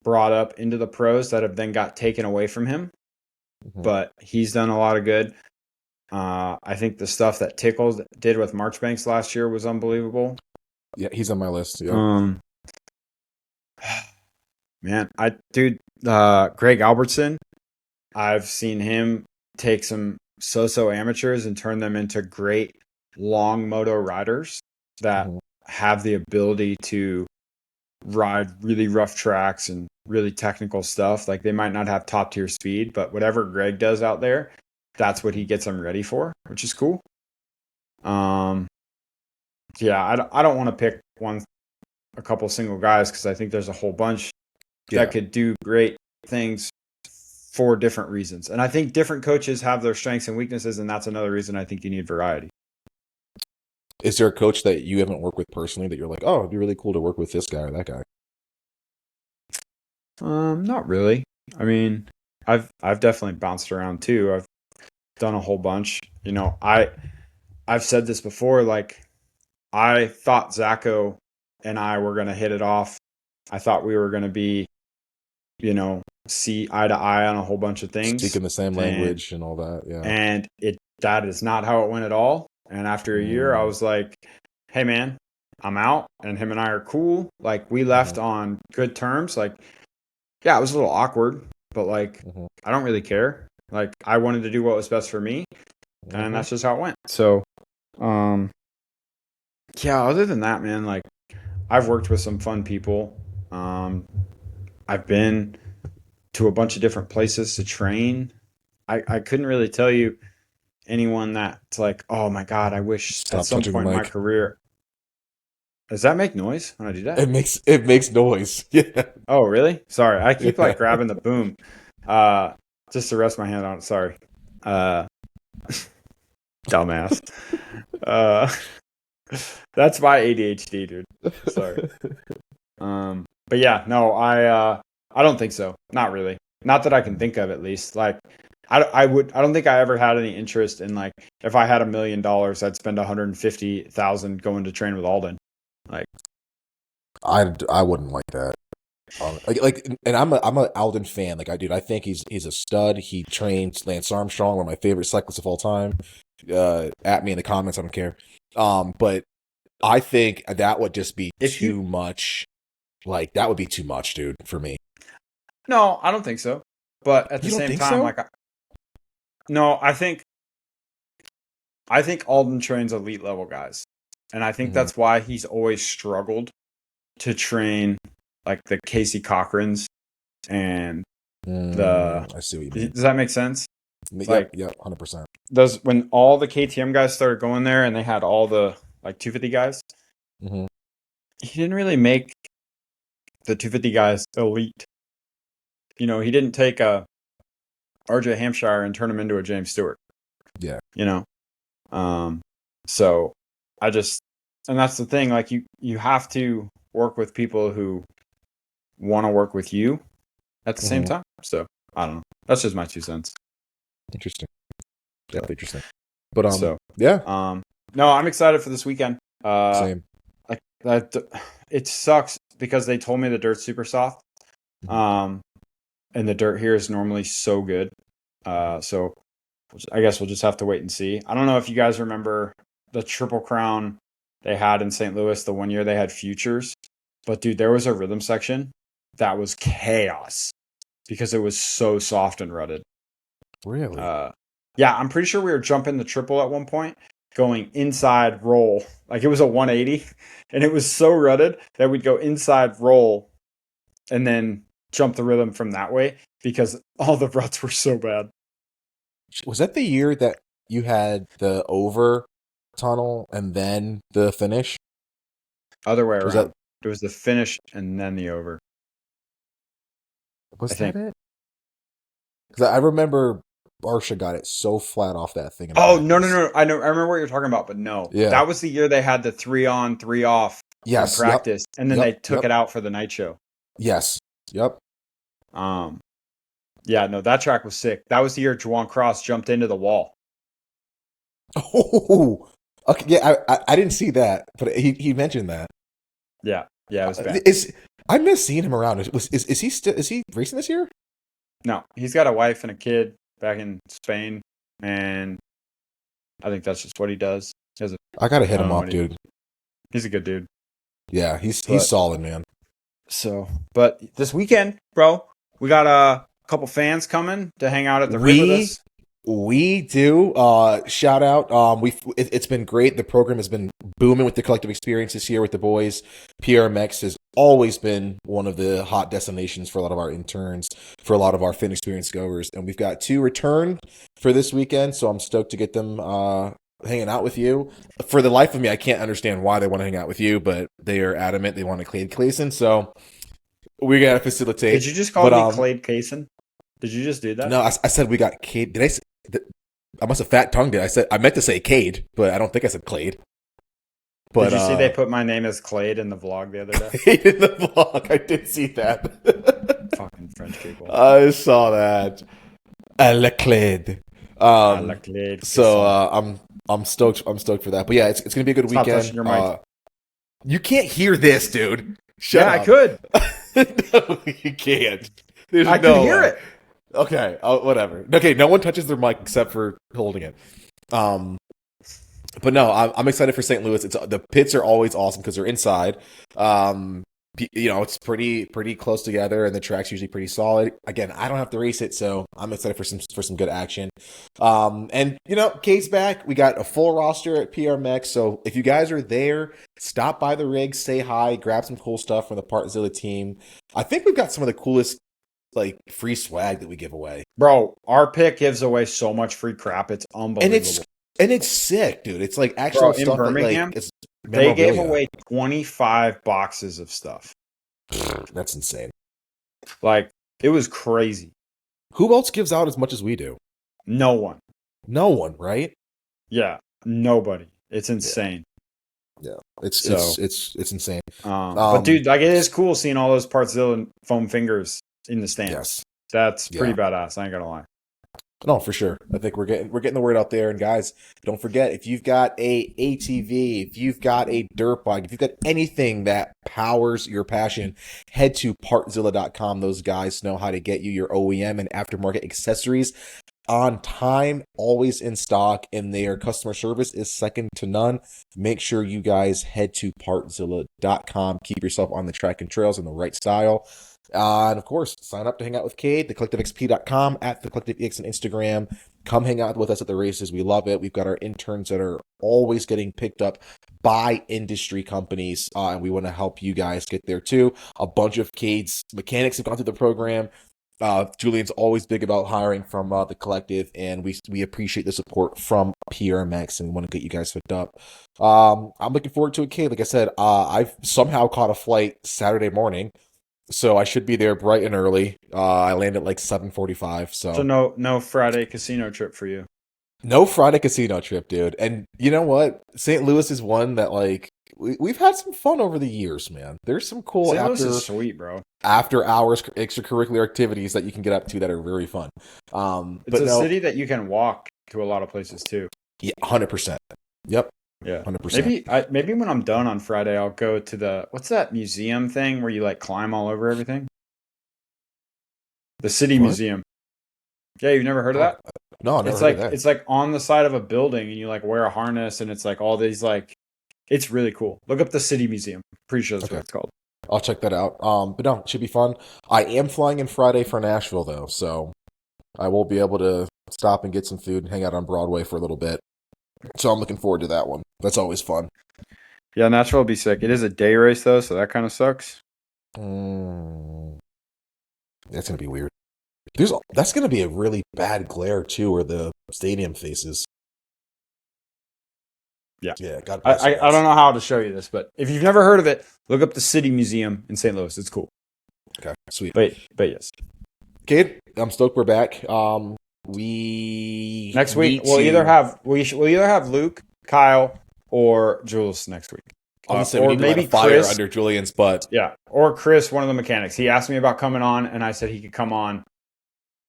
brought up into the pros that have then got taken away from him. But he's done a lot of good. I think the stuff that Tickles did with Marchbanks last year was unbelievable. Yeah, he's on my list. Yeah. Man, Greg Albertson, I've seen him take some so-so amateurs and turn them into great long moto riders that have the ability to ride really rough tracks and really technical stuff. Like, they might not have top tier speed, but whatever Greg does out there, that's what he gets them ready for, which is cool. Yeah, I don't want to pick a couple single guys, because I think there's a whole bunch that could do great things for different reasons. And I think different coaches have their strengths and weaknesses, and that's another reason I think you need variety. Is there a coach that you haven't worked with personally that you're like, oh, it'd be really cool to work with this guy or that guy? Not really. I mean, I've definitely bounced around too. I've done a whole bunch. I've said this before, like, I thought Zacho and I were going to hit it off. I thought we were going to be, see eye to eye on a whole bunch of things. Speaking the same language and all that, yeah. And that is not how it went at all. And after a year, I was like, hey, man, I'm out. And him and I are cool. Like, we left on good terms. Like, yeah, it was a little awkward, but like, I don't really care. Like, I wanted to do what was best for me, and that's just how it went. So, yeah, other than that, man, like, I've worked with some fun people. I've been to a bunch of different places to train. I couldn't really tell you anyone that's like, oh my God, I wish at some point in my career. Does that make noise when I do that? It makes noise. Yeah. Oh, really? Sorry. I keep like grabbing the boom. Just to rest my hand on it. Sorry. Dumbass. That's my ADHD, dude. Sorry. But yeah, no, I don't think so. Not really. Not that I can think of, at least. Like, I don't think I ever had any interest in, like, if I had $1 million, I'd spend 150,000 going to train with Alden. Like, I wouldn't like that. And I'm a Alden fan. Like, I think he's a stud. He trains Lance Armstrong, one of my favorite cyclists of all time. At me in the comments, I don't care. But I think that would just be too much. Like, that would be too much, dude, for me. No, I don't think so. But at the same time, like, no, I think Alden trains elite level guys, and I think that's why he's always struggled to train like the Casey Cochrans and I see what you mean. Does that make sense? Like, yeah, 100%. When all the KTM guys started going there, and they had all the like 250 guys, he didn't really make the 250 guys elite. He didn't take a RJ Hampshire and turn him into a James Stewart. Yeah. So and that's the thing, like, you have to work with people who want to work with you at the same time. So I don't know. That's just my 2 cents. Interesting. Yeah, interesting. But yeah. No, I'm excited for this weekend. Same. Like that, it sucks because they told me the dirt's super soft. And the dirt here is normally so good. So I guess we'll just have to wait and see. I don't know if you guys remember the Triple Crown they had in St. Louis the one year they had Futures. But dude, there was a rhythm section that was chaos because it was so soft and rutted. Really? Yeah, I'm pretty sure we were jumping the triple at one point, going inside roll. Like, it was a 180, and it was so rutted that we'd go inside roll and then jump the rhythm from that way because all the ruts were so bad. Was that the year that you had the over tunnel and then the finish? Other way around. It was the finish and then the over. Was that it? Because I remember Barsha got it so flat off that thing. Oh, no. I remember what you're talking about, but no. Yeah. That was the year they had the 3 on, 3 off in practice, and then they took it out for the night show. Yes. Yep. Yeah, no, that track was sick. That was the year Juwan Cross jumped into the wall. Oh, okay. Yeah, I didn't see that, but he mentioned that. Yeah, it was bad. I miss seeing him around. Is he racing this year? No, he's got a wife and a kid back in Spain, and I think that's just what he does. I gotta hit him up, dude. He's a good dude. Yeah, he's solid, man. So, but this weekend, bro, we got a couple fans coming to hang out at the rig with us. We do. Shout out. It's been great. The program has been booming with the collective experience this year with the boys. PRMX has always been one of the hot destinations for a lot of our interns, for a lot of our Fin experience goers, and we've got 2 returned for this weekend. So I'm stoked to get them hanging out with you. For the life of me, I can't understand why they want to hang out with you, but they are adamant they want to Cade Clason. So we gotta facilitate. Did you just call me Cade Clason? Did you just do that? No, I said we got Cade. Did I say? I must have fat tongued it. I meant to say Cade, but I don't think I said Clade. But, did you see they put my name as Clade in the vlog the other day? Clade in the vlog, I did see that. Fucking French people. I saw that. À la Clade. So I'm stoked. I'm stoked for that. But yeah, it's gonna be a good weekend. Your mic. You can't hear this, dude. Shut up. I could. No, you can't. I could hear it. Okay, whatever. Okay, no one touches their mic except for holding it. But no, I'm excited for St. Louis. The pits are always awesome because they're inside. It's pretty close together, and the track's usually pretty solid. Again, I don't have to race it, so I'm excited for some good action. And Cade's back. We got a full roster at PRMX, so if you guys are there, stop by the rig, say hi, grab some cool stuff from the Partzilla team. I think we've got some of the coolest free swag that we give away. Bro, our pick gives away so much free crap. It's unbelievable. And it's sick, dude. It's like actual stuff. In Birmingham, they gave away 25 boxes of stuff. That's insane. It was crazy. Who else gives out as much as we do? No one. No one, right? Yeah, nobody. It's insane. Yeah, it's insane. But dude, it is cool seeing all those Partzilla and foam fingers in the stands. Yes, that's pretty badass. I ain't gonna lie. No, for sure. I think we're getting the word out there. And guys, don't forget, if you've got a ATV, if you've got a dirt bike, if you've got anything that powers your passion, head to partzilla.com. Those guys know how to get you your OEM and aftermarket accessories on time, always in stock, and their customer service is second to none. Make sure you guys head to partzilla.com. Keep yourself on the track and trails in the right style. And of course, sign up to hang out with Cade, thecollectivexp.com, at thecollectivex on Instagram. Come hang out with us at the races. We love it. We've got our interns that are always getting picked up by industry companies, and we want to help you guys get there too. A bunch of Cade's mechanics have gone through the program. Julian's always big about hiring from the collective, and we appreciate the support from PRMX, and we want to get you guys hooked up. I'm looking forward to it, Cade. Like I said, I've somehow caught a flight Saturday morning. So I should be there bright and early. I land at 7:45. So no Friday casino trip for you. No Friday casino trip, dude. And you know what? St. Louis is one that we've had some fun over the years, man. There's some cool St. Louis is sweet, bro. After hours extracurricular activities that you can get up to that are very fun. It's a city that you can walk to a lot of places too. Yeah, 100%. Yep. Yeah, 100%. Maybe when I'm done on Friday, I'll go to what's that museum thing where you climb all over everything? The City Museum. Yeah, you've never heard of that? No, I've never heard of that. It's on the side of a building, and you wear a harness, and it's all these it's really cool. Look up the City Museum. Pretty sure that's what it's called. I'll check that out. But no, it should be fun. I am flying in Friday for Nashville though, so I will be able to stop and get some food and hang out on Broadway for a little bit. So I'm looking forward to that one. That's always fun. Yeah, Nashville will be sick. It is a day race, though, so that kind of sucks. That's going to be weird. That's going to be a really bad glare, too, where the stadium faces. Yeah. Yeah. God I don't know how to show you this, but if you've never heard of it, look up the City Museum in St. Louis. It's cool. Okay, sweet. But yes. Cade, I'm stoked we're back. We next week need we'll to- either have Luke, Kyle, or Jules next week. Honestly, we need to light a fire Chris, under Julian's butt. Yeah, or Chris, one of the mechanics. He asked me about coming on, and I said he could come on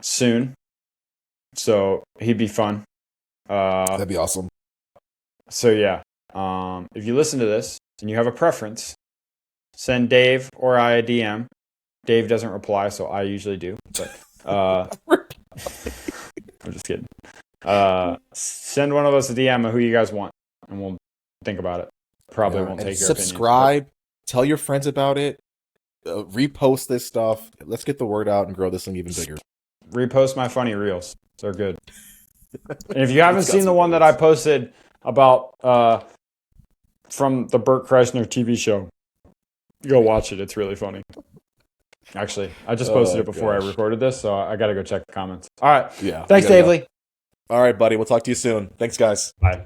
soon. So he'd be fun. That'd be awesome. So yeah, if you listen to this and you have a preference, send Dave or I a DM. Dave doesn't reply, so I usually do. But I'm just kidding. Send one of us a DM of who you guys want, and we'll think about it. Probably won't take your subscribe. Tell your friends about it. Repost this stuff. Let's get the word out and grow this thing even bigger. Repost my funny reels. They're good. And if you haven't seen the one that I posted about from the Burt Kreischer TV show, go watch it. It's really funny. Actually, I just posted it before I recorded this, so I got to go check the comments. All right. Yeah. Thanks, Dave Lee. All right, buddy. We'll talk to you soon. Thanks, guys. Bye.